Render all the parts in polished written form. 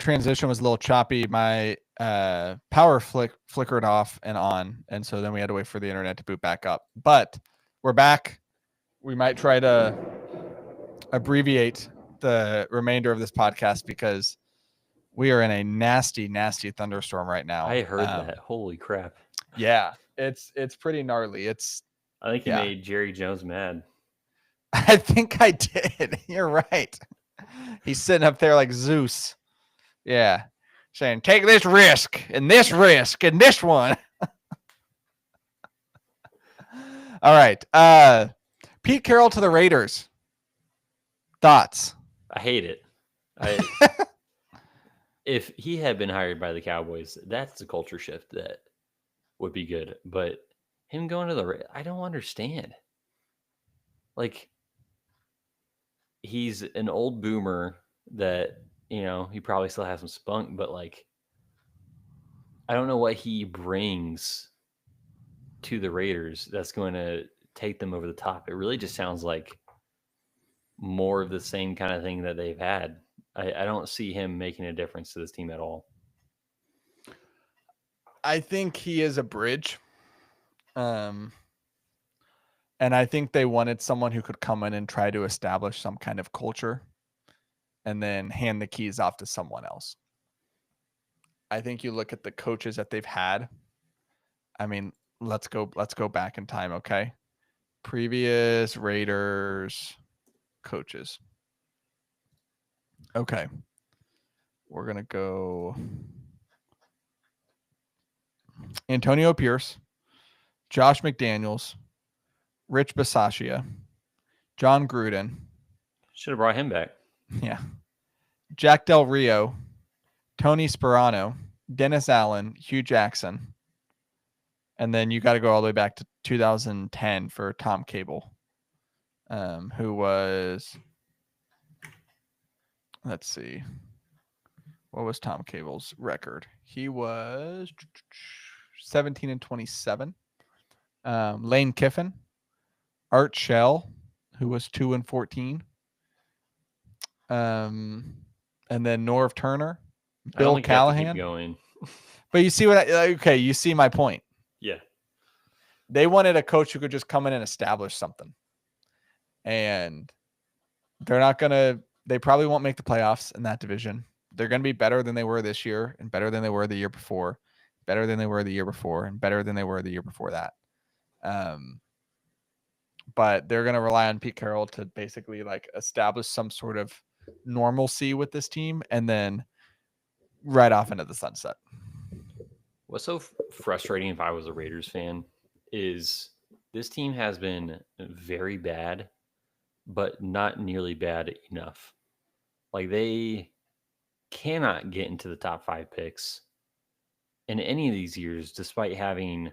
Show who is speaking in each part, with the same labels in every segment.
Speaker 1: transition was a little choppy. My power flickered off and on, and so then we had to wait for the internet to boot back up. But we're back. We might try to abbreviate the remainder of this podcast because we are in a nasty, nasty thunderstorm right now.
Speaker 2: I heard that. Holy crap.
Speaker 1: Yeah, it's pretty gnarly.
Speaker 2: I think you made Jerry Jones mad.
Speaker 1: I think I did. You're right. He's sitting up there like Zeus. Yeah. Saying, take this risk and this risk and this one. All right. Pete Carroll to the Raiders. Thoughts?
Speaker 2: I hate it. If he had been hired by the Cowboys, that's the culture shift that would be good. But him going to the, I don't understand. Like, he's an old boomer that, he probably still has some spunk, but like, I don't know what he brings to the Raiders that's going to take them over the top. It really just sounds like more of the same kind of thing that they've had. I don't see him making a difference to this team at all.
Speaker 1: I think he is a bridge. And I think they wanted someone who could come in and try to establish some kind of culture and then hand the keys off to someone else. I think you look at the coaches that they've had. I mean, let's go back in time, okay? Previous Raiders coaches. Okay. We're going to go Antonio Pierce, Josh McDaniels, Rich Bisaccia, John Gruden.
Speaker 2: Should have brought him back.
Speaker 1: Yeah. Jack Del Rio, Tony Sperano, Dennis Allen, Hugh Jackson. And then you got to go all the way back to 2010 for Tom Cable, who was, let's see, what was Tom Cable's record? He was 17-27. Lane Kiffin, Art Shell, who was 2-14. And then Norv Turner, Bill Callahan.
Speaker 2: Keep going.
Speaker 1: But you see what you see my point.
Speaker 2: Yeah.
Speaker 1: They wanted a coach who could just come in and establish something. And they probably won't make the playoffs in that division. They're going to be better than they were this year and better than they were the year before, better than they were the year before, and better than they were the year before that. But they're going to rely on Pete Carroll to basically like establish some sort of normalcy with this team and then right off into the sunset.
Speaker 2: What's so frustrating if I was a Raiders fan is this team has been very bad, but not nearly bad enough. Like they cannot get into the top 5 picks in any of these years, despite having,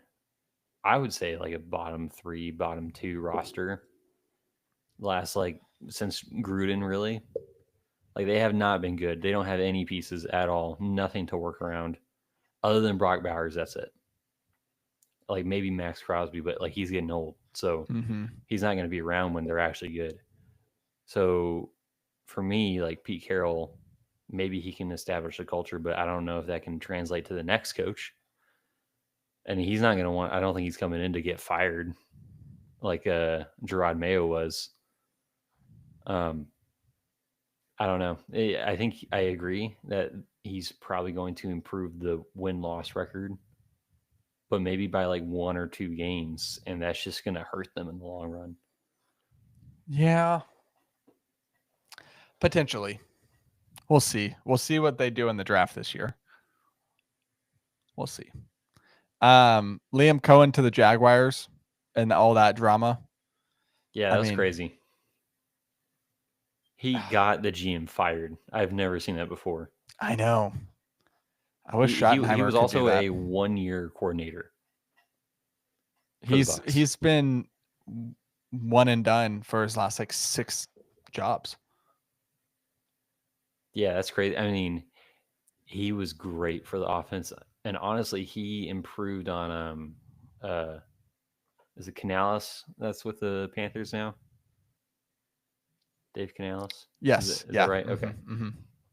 Speaker 2: I would say, like a bottom 3, bottom 2 roster. Since Gruden, really. Like they have not been good. They don't have any pieces at all. Nothing to work around. Other than Brock Bowers, that's it. Like maybe Max Crosby, but like he's getting old. So he's not going to be around when they're actually good. So for me, like Pete Carroll, maybe he can establish a culture, but I don't know if that can translate to the next coach. And he's not going to I don't think he's coming in to get fired like Gerard Mayo was. I don't know. I think I agree that he's probably going to improve the win-loss record, but maybe by like 1 or 2 games, and that's just going to hurt them in the long run.
Speaker 1: Yeah. Potentially. We'll see. We'll see what they do in the draft this year. We'll see. Liam Cohen to the Jaguars and all that drama.
Speaker 2: Yeah, that was crazy. He got the GM fired. I've never seen that before.
Speaker 1: I know. I wish Schottenheimer
Speaker 2: he was
Speaker 1: could
Speaker 2: also
Speaker 1: do that.
Speaker 2: a 1-year coordinator.
Speaker 1: He's been one and done for his last like 6 jobs. Yeah,
Speaker 2: that's crazy. I mean, he was great for the offense, and honestly, he improved on is it Canales that's with the Panthers now? Dave Canales?
Speaker 1: Yes.
Speaker 2: Is that right? Okay.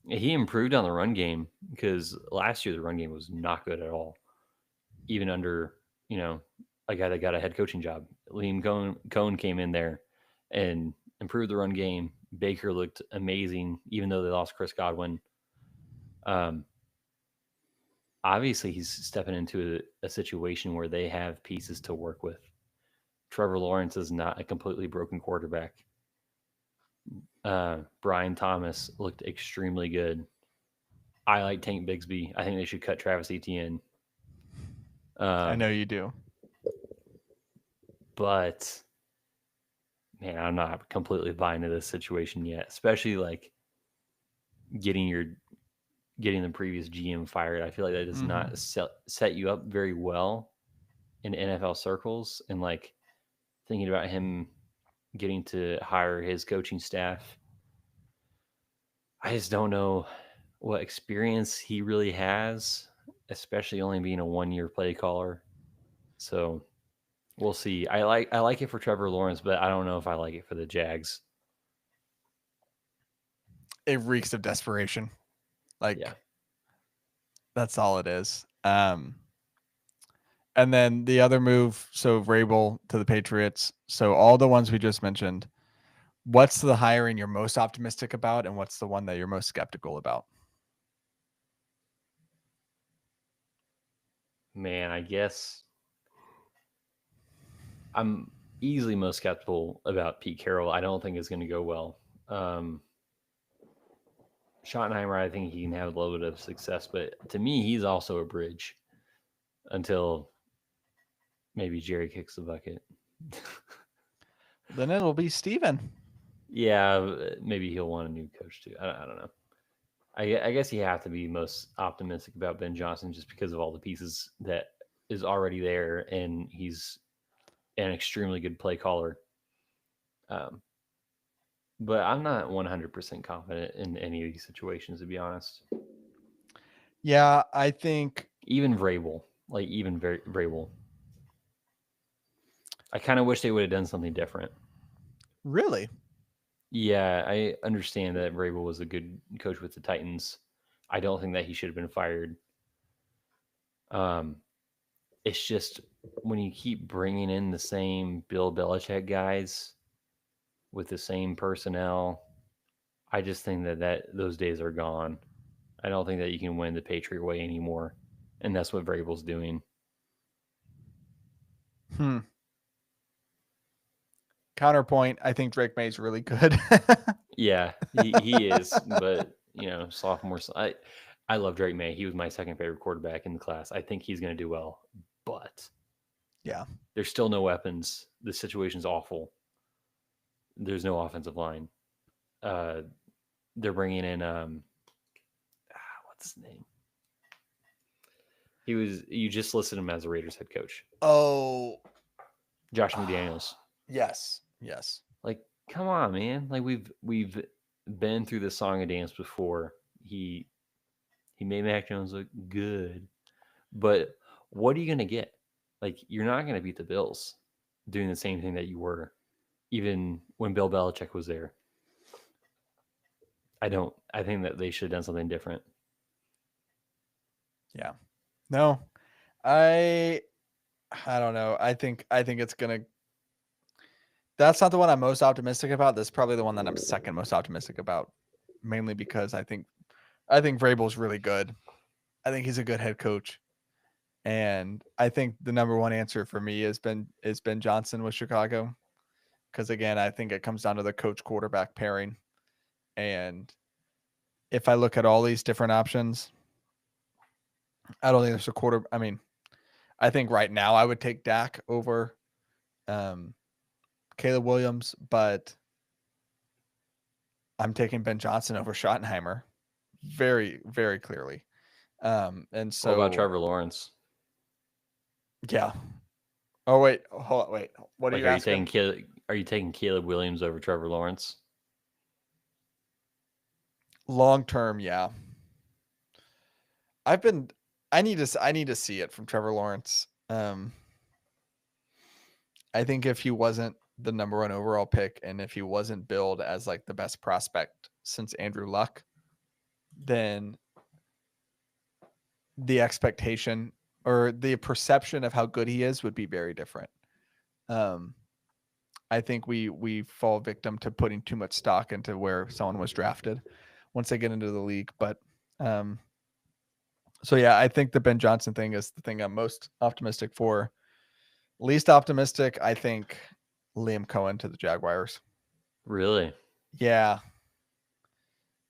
Speaker 2: He improved on the run game because last year the run game was not good at all, even under you know a guy that got a head coaching job. Liam Cohn came in there and improved the run game. Baker looked amazing, even though they lost Chris Godwin. Um, Obviously, he's stepping into a situation where they have pieces to work with. Trevor Lawrence is not a completely broken quarterback. Brian Thomas looked extremely good. I like Tank Bigsby. I think they should cut Travis Etienne.
Speaker 1: I
Speaker 2: Um,
Speaker 1: know you do.
Speaker 2: but man, I'm not completely buying into this situation yet, especially like getting your getting the previous GM fired. I feel like that does
Speaker 1: Mm-hmm.
Speaker 2: not set you up very well in NFL circles, and like thinking about him getting to hire his coaching staff. I just don't know what experience he really has, especially only being a 1 year play caller. So we'll see. I like it for Trevor Lawrence, but I don't know if I like it for the Jags.
Speaker 1: It reeks of desperation.
Speaker 2: Yeah.
Speaker 1: Like that's all it is. And then the other move, so Vrabel to the Patriots. So all the ones we just mentioned. What's the hiring you're most optimistic about, and what's the one that you're most skeptical about?
Speaker 2: Man, I guess I'm easily most skeptical about Pete Carroll. I don't think it's going to go well. Um, Schottenheimer, I think he can have a little bit of success, but to me, he's also a bridge until maybe Jerry kicks the bucket.
Speaker 1: Then it'll be Steven.
Speaker 2: Yeah, maybe he'll want a new coach too. I don't know. I guess you have to be most optimistic about Ben Johnson just because of all the pieces that is already there, and he's an extremely good play caller. Um, but I'm not 100% confident in any of these situations, to be honest.
Speaker 1: Yeah, I think
Speaker 2: Even Vrabel, like even Vrabel, I kind of wish they would have done something different.
Speaker 1: really.
Speaker 2: Yeah, I understand that Vrabel was a good coach with the Titans. I don't think that he should have been fired. Um, it's just when you keep bringing in the same Bill Belichick guys with the same personnel, I just think that those days are gone. I don't think that you can win the Patriot way anymore, and that's what Vrabel's doing.
Speaker 1: Hmm. Counterpoint, I think Drake May's really good.
Speaker 2: Yeah, he is, but sophomore. I love Drake May. He was my second favorite quarterback in the class. I think he's going to do well, but
Speaker 1: Yeah.
Speaker 2: there's still no weapons. The situation's awful. There's no offensive line. Uh, they're bringing in what's his name? You just listed him as a Raiders head coach,
Speaker 1: Oh,
Speaker 2: Josh McDaniels.
Speaker 1: yes. Yes.
Speaker 2: Like, come on, man! Like we've been through the song and dance before. He made Mac Jones look good, but what are you gonna get? Like, you're not gonna beat the Bills doing the same thing that you were, even when Bill Belichick was there. I don't. I think that they should have done something different.
Speaker 1: Yeah. No. I I don't know. I think it's gonna. That's not the one I'm most optimistic about. That's probably the one that I'm second most optimistic about, mainly because I think Vrabel's really good. I think he's a good head coach. And I think the number one answer for me is Ben Johnson with Chicago. Because again, I think it comes down to the coach quarterback pairing. And if I look at all these different options, I don't think there's a quarter. I mean, I think right now I would take Dak over um, Caleb Williams, but I'm taking Ben Johnson over Schottenheimer very, very clearly. And
Speaker 2: What about
Speaker 1: so,
Speaker 2: Trevor Lawrence?
Speaker 1: yeah. Oh, wait. Hold on. Wait. What are
Speaker 2: Like,
Speaker 1: you asking?
Speaker 2: Are you taking Caleb Williams over Trevor Lawrence?
Speaker 1: Long term, yeah. I've been. I need to see it from Trevor Lawrence. I think if he wasn't the number one overall pick, and if he wasn't billed as like the best prospect since Andrew Luck, then the expectation or the perception of how good he is would be very different. Um, I think we fall victim to putting too much stock into where someone was drafted once they get into the league. But um, so yeah, I think the Ben Johnson thing is the thing I'm most optimistic for. Least optimistic, I think Liam Cohen to the Jaguars.
Speaker 2: Really?
Speaker 1: Yeah,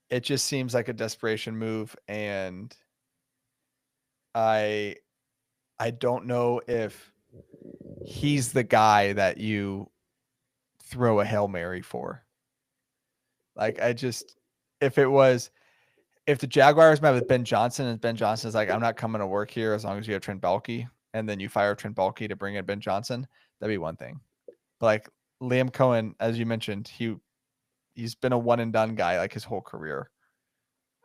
Speaker 1: it just seems like a desperation move, and I I don't know if he's the guy that you throw a Hail Mary for. Like I just if it was if the Jaguars met with Ben Johnson and Ben Johnson is like, I'm not coming to work here as long as you have Trent Baalke, and then you fire Trent Baalke to bring in Ben Johnson, that'd be one thing. But like Liam Cohen, as you mentioned, he's been a one and done guy like his whole career.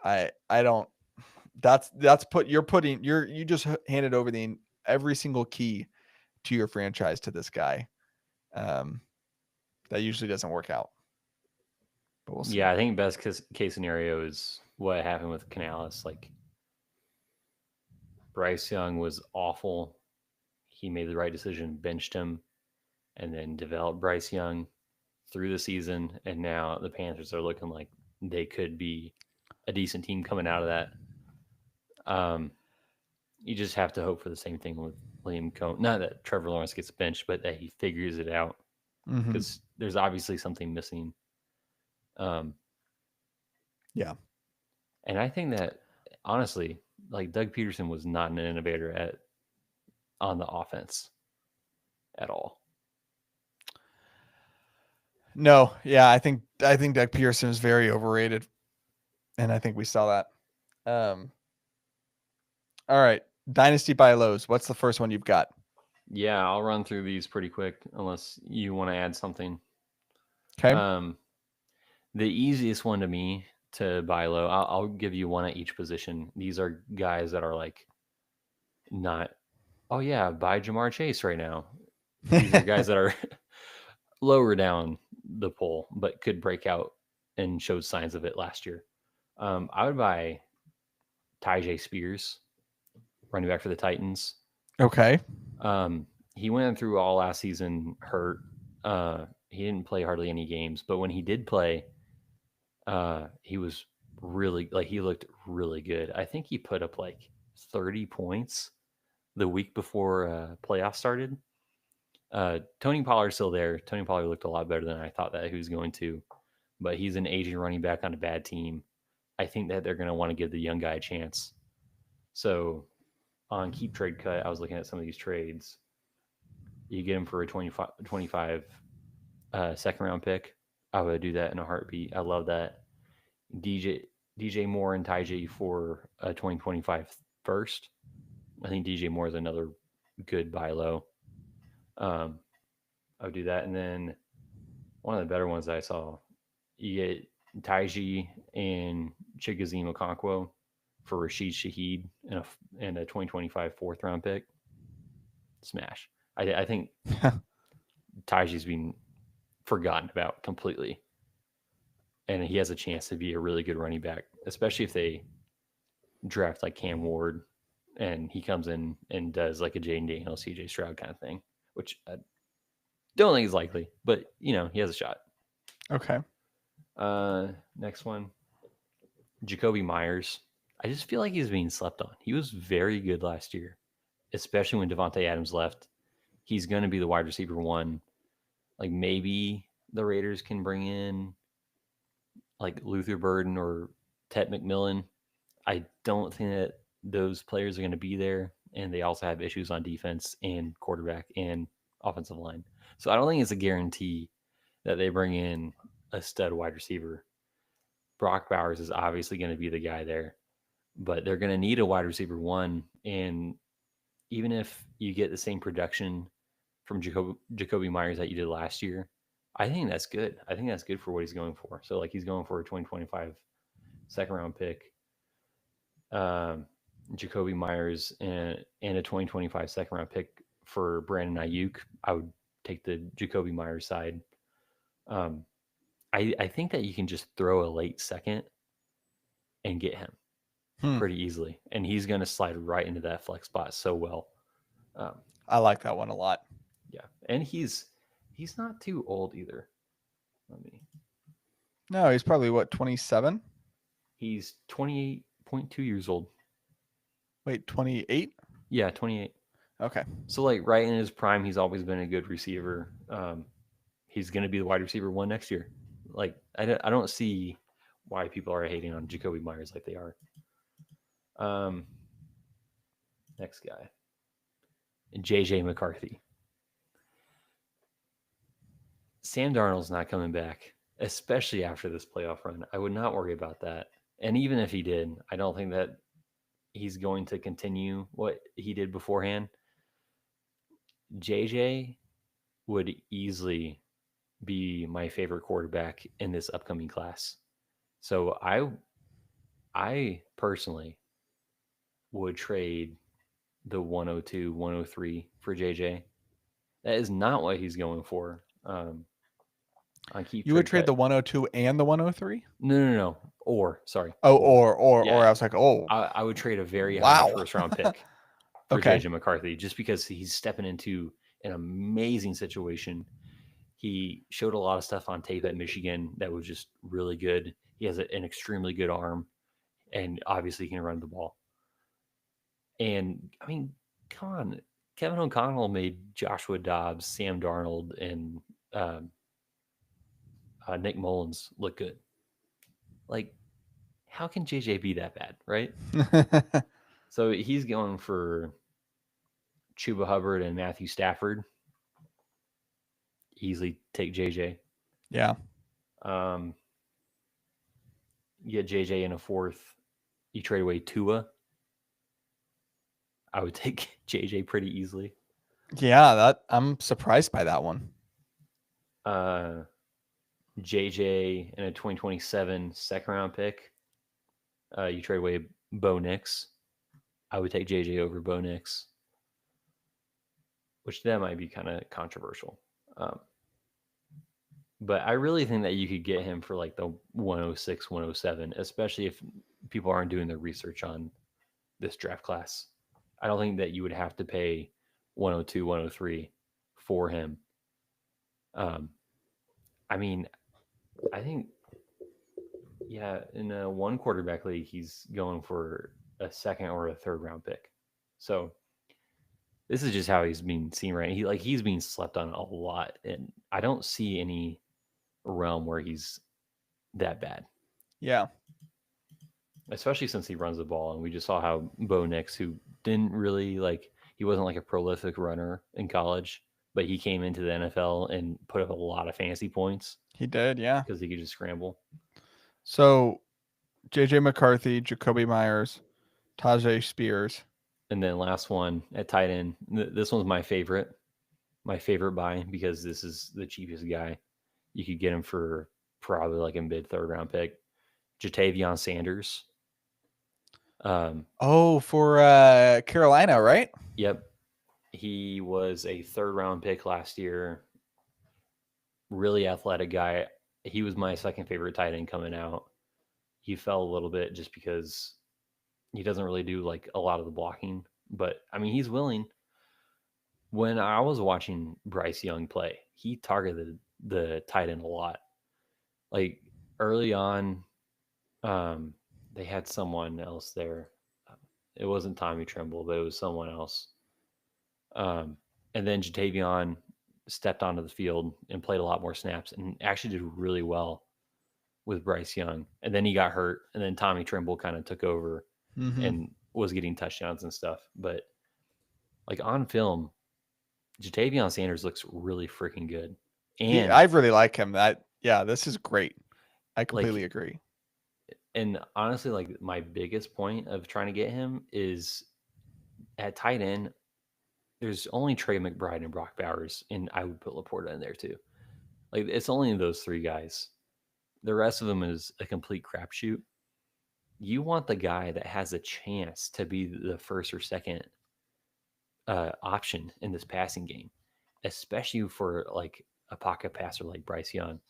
Speaker 1: I don't that's put you're putting you just handed over the every single key to your franchise to this guy. Um, that usually doesn't work out, but we'll see.
Speaker 2: Yeah, I think best case scenario is what happened with Canales. Like Bryce Young was awful. He made the right decision, benched him, and then developed Bryce Young through the season. And now the Panthers are looking like they could be a decent team coming out of that. Um, you just have to hope for the same thing with Liam Cohen. Not that Trevor Lawrence gets benched, but that he figures it out
Speaker 1: Mm-hmm.
Speaker 2: because there's obviously something missing. Um,
Speaker 1: Yeah.
Speaker 2: and I think that honestly, like Doug Peterson was not an innovator at on the offense at all.
Speaker 1: No, yeah, I think Doug Pearson is very overrated, and I think we saw that. All right, Dynasty buy lows. What's the first one you've got?
Speaker 2: Yeah, I'll run through these pretty quick unless you want to add something.
Speaker 1: Okay.
Speaker 2: Um, the easiest one to me to buy low, I'll give you one at each position. These are guys that are like not, oh yeah, buy Jamar Chase right now. These are guys that are lower down the poll, but could break out and showed signs of it last year. I would buy Tyjae Spears, running back for the Titans.
Speaker 1: Okay.
Speaker 2: He went through all last season hurt. He didn't play hardly any games, but when he did play, he was really like he looked really good. I think he put up like 30 points the week before playoffs started. Tony Pollard's still there. Tony Pollard looked a lot better than I thought that he was going to, but he's an aging running back on a bad team. I think that they're going to want to give the young guy a chance. So on Keep Trade Cut, I was looking at some of these trades. You get him for a 25 second round pick. I would do that in a heartbeat. I love that. DJ Moore and Tyjae for a 2025 first. I think DJ Moore is another good buy low. I would do that. And then one of the better ones that I saw, you get Taiji and Chigazim Okonkwo for Rashid Shaheed and a 2025 fourth round pick. Smash. I think Taiji's been forgotten about completely. And he has a chance to be a really good running back, especially if they draft like Cam Ward and he comes in and does like a Jaden Daniels, CJ Stroud kind of thing, which I don't think is likely, but he has a shot.
Speaker 1: Okay.
Speaker 2: Next one, Jacoby Myers. I just feel like he's being slept on. He was very good last year, especially when Devontae Adams left. He's going to be the wide receiver one. Like maybe the Raiders can bring in like Luther Burden or Ted McMillan. I don't think that those players are going to be there, and they also have issues on defense and quarterback and offensive line. So I don't think it's a guarantee that they bring in a stud wide receiver. Brock Bowers is obviously going to be the guy there, but they're going to need a wide receiver one. And even if you get the same production from Jacoby Myers that you did last year, I think that's good. I think that's good for what he's going for. So like he's going for a 2025 second round pick, um, Jacoby Myers, and a 2025 second round pick for Brandon Ayuk. I would take the Jacoby Myers side. Um, I think that you can just throw a late second and get him
Speaker 1: Hmm.
Speaker 2: pretty easily, and he's going to slide right into that flex spot so well. Um,
Speaker 1: I like that one a lot.
Speaker 2: yeah, and he's not too old either. Let me.
Speaker 1: No, he's probably what, 27?
Speaker 2: He's 28.2 years old.
Speaker 1: Wait, 28?
Speaker 2: Yeah, 28.
Speaker 1: Okay.
Speaker 2: So like right in his prime, he's always been a good receiver. He's going to be the wide receiver one next year. Like I don't see why people are hating on Jacoby Myers like they are. Um, Next guy, JJ McCarthy. Sam Darnold's not coming back, especially after this playoff run. I would not worry about that. And even if he did, I don't think that he's going to continue what he did beforehand. JJ would easily be my favorite quarterback in this upcoming class. So I personally would trade the 102, 103 for JJ. That is not what he's going for. On keep
Speaker 1: You would
Speaker 2: trade
Speaker 1: trade
Speaker 2: cut.
Speaker 1: the 102 and the 103?
Speaker 2: No. Or sorry,
Speaker 1: Oh,
Speaker 2: or
Speaker 1: or
Speaker 2: yeah,
Speaker 1: I was like, "Oh,
Speaker 2: I would trade a very high
Speaker 1: wow."
Speaker 2: first round pick for
Speaker 1: Okay.
Speaker 2: JJ McCarthy just because he's stepping into an amazing situation. He showed a lot of stuff on tape at Michigan that was just really good. He has an extremely good arm, and obviously he can run the ball. And I mean, come on, Kevin O'Connell made Joshua Dobbs, Sam Darnold, and um, Nick Mullins look good. Like, how can JJ be that bad, right? So he's going for Chuba Hubbard and Matthew Stafford. Easily take JJ.
Speaker 1: Yeah.
Speaker 2: Um, you get JJ in a fourth. You trade away Tua. I would take JJ pretty easily.
Speaker 1: Yeah, that I'm surprised by that one.
Speaker 2: Uh, JJ in a 2027 second round pick. You trade away Bo Nix. I would take JJ over Bo Nix, which that might be kind of controversial. Um, but I really think that you could get him for like the 106, 107, especially if people aren't doing their research on this draft class. I don't think that you would have to pay 102, 103 for him. Um, I mean, I think, yeah, in a one quarterback league, he's going for a second or a third round pick. So this is just how he's being seen right. He's being slept on a lot, and I don't see any realm where he's that bad.
Speaker 1: Yeah.
Speaker 2: Especially since he runs the ball, and we just saw how Bo Nix, who didn't really like, he wasn't like a prolific runner in college, but he came into the NFL and put up a lot of fantasy points
Speaker 1: He did, yeah.
Speaker 2: because he could just scramble.
Speaker 1: So, JJ McCarthy, Jacoby Myers, Tajay Spears.
Speaker 2: And then last one at tight end, this one's my favorite buy because this is the cheapest guy. You could get him for probably like a mid third round pick. Jatavion Sanders.
Speaker 1: Oh, for Carolina, right?
Speaker 2: Yep, he was a third round pick last year. Really athletic guy. He was my second favorite tight end coming out. He fell a little bit just because he doesn't really do like a lot of the blocking, but I mean, he's willing. When I was watching Bryce Young play, he targeted the tight end a lot. Like early on, they had someone else there. It wasn't Tommy Tremble, but it was someone else. Um, and then Jatavion stepped onto the field and played a lot more snaps and actually did really well with Bryce Young. And then he got hurt, and then Tommy Tremble kind of took over
Speaker 1: Mm-hmm.
Speaker 2: and was getting touchdowns and stuff. But like on film, Jatavion Sanders looks really freaking good.
Speaker 1: I
Speaker 2: And
Speaker 1: really like him. Yeah, this is great. I completely
Speaker 2: like,
Speaker 1: agree.
Speaker 2: and honestly, like my biggest point of trying to get him is at tight end. There's only Trey McBride and Brock Bowers, and I would put Laporta in there too. Like it's only those three guys. The rest of them is a complete crapshoot. You want the guy that has a chance to be the first or second option in this passing game, especially for like a pocket passer like Bryce Young.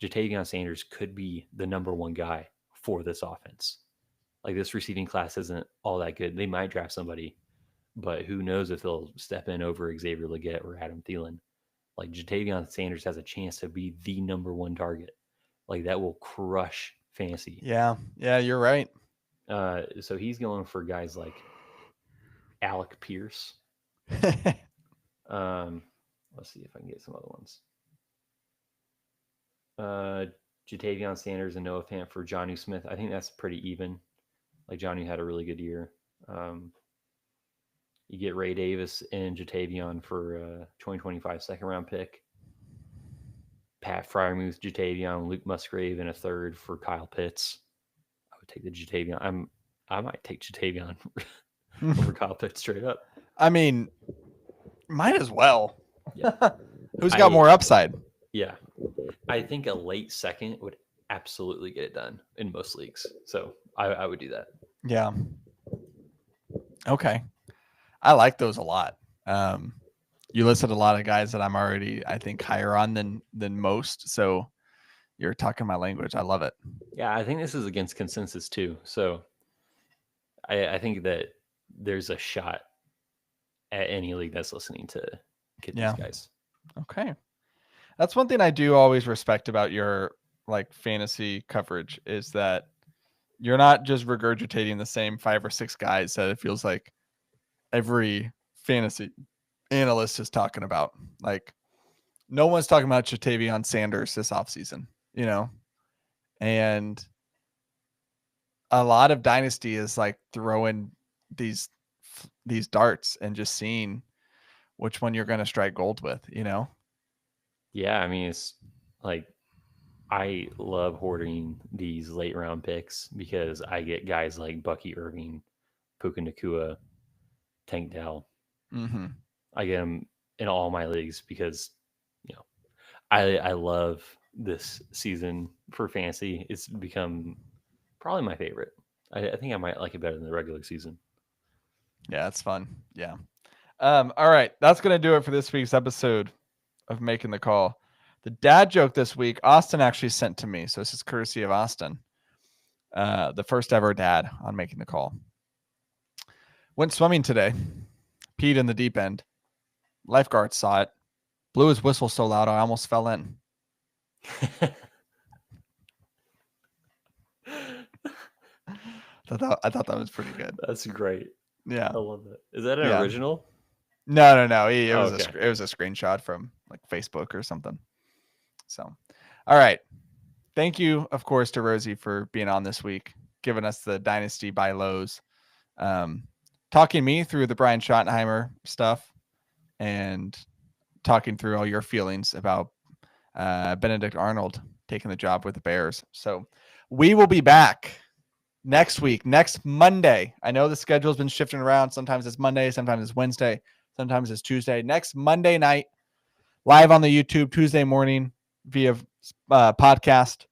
Speaker 2: Jatavion Sanders could be the number one guy for this offense. Like this receiving class isn't all that good. They might draft somebody, but who knows if they'll step in over Xavier Leggett or Adam Thielen. Like Jatavion Sanders has a chance to be the number one target. Like that will crush fantasy.
Speaker 1: Yeah. Yeah, you're right.
Speaker 2: So he's going for guys like Alec Pierce. Um, let's see if I can get some other ones. Uh, Jatavion Sanders and Noah Fant for Jonnu Smith. I think that's pretty even. Like Jonnu had a really good year. Um, you get Ray Davis and Jatavion for 2025 second round pick. Pat Fryermuth, Jatavion, Luke Musgrave, and a third for Kyle Pitts. I would take the Jatavion. I might take Jatavion over Kyle Pitts straight up.
Speaker 1: I mean, might as well.
Speaker 2: Yeah.
Speaker 1: Who's got more upside?
Speaker 2: Yeah. I think a late second would absolutely get it done in most leagues. So I would do that.
Speaker 1: Yeah. Okay. I like those a lot. You listed a lot of guys that I'm already, I think, higher on than most. So you're talking my language. I love it.
Speaker 2: Yeah, I think this is against consensus too. So I think that there's a shot at any league that's listening to get these guys.
Speaker 1: Okay. That's one thing I do always respect about your like fantasy coverage is that you're not just regurgitating the same 5 or 6 guys that it feels like every fantasy analyst is talking about. Like no one's talking about Jatavion Sanders this offseason, you know? And a lot of dynasty is like throwing these darts and just seeing which one you're going to strike gold with, you know?
Speaker 2: Yeah, I mean, it's like I love hoarding these late round picks because I get guys like Bucky Irving, Puka Nakua, Tank Dell.
Speaker 1: Mm-hmm.
Speaker 2: I get them in all my leagues because, you know, I love this season for fantasy. It's become probably my favorite. I think I might like it better than the regular season.
Speaker 1: Yeah, it's fun. Yeah. All right. That's going to do it for this week's episode of Making the Call. The dad joke this week, Austin actually sent to me. So this is courtesy of Austin. The first ever dad on Making the Call. Went swimming today. Peed in the deep end. Lifeguard saw it. Blew his whistle so loud I almost fell in. I thought that was pretty good.
Speaker 2: That's great.
Speaker 1: Yeah.
Speaker 2: I love that. Is that an original?
Speaker 1: No. It was a screenshot from like Facebook or something. So, all right. Thank you, of course, to Rosie for being on this week, giving us the Dynasty buy lows, talking me through the Brian Schottenheimer stuff, and talking through all your feelings about Benedict Arnold taking the job with the Bears. So we will be back next week, next Monday. I know the schedule's been shifting around. Sometimes it's Monday, sometimes it's Wednesday, sometimes it's Tuesday. Next Monday night, live on the YouTube, Tuesday morning via podcast.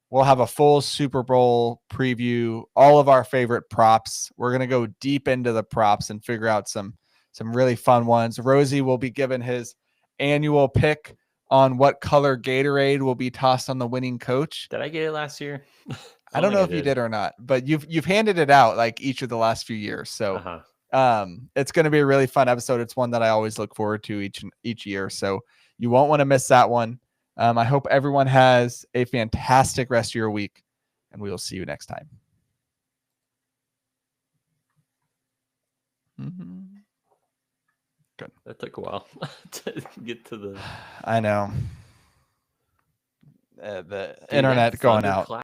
Speaker 1: We'll have a full Super Bowl preview, all of our favorite props. We're going to go deep into the props and figure out some really fun ones. Rosie will be given his annual pick on what color Gatorade will be tossed on the winning coach.
Speaker 2: Did I get it last year?
Speaker 1: I don't know if you did or not, but you've handed it out like each of the last few years. So it's going to be a really fun episode. It's one that I always look forward to each year. So you won't want to miss that one. I hope everyone has a fantastic rest of your week, and we will see you next time. Mm-hmm. Good.
Speaker 2: That took a while to get to the.
Speaker 1: I know. The internet going out.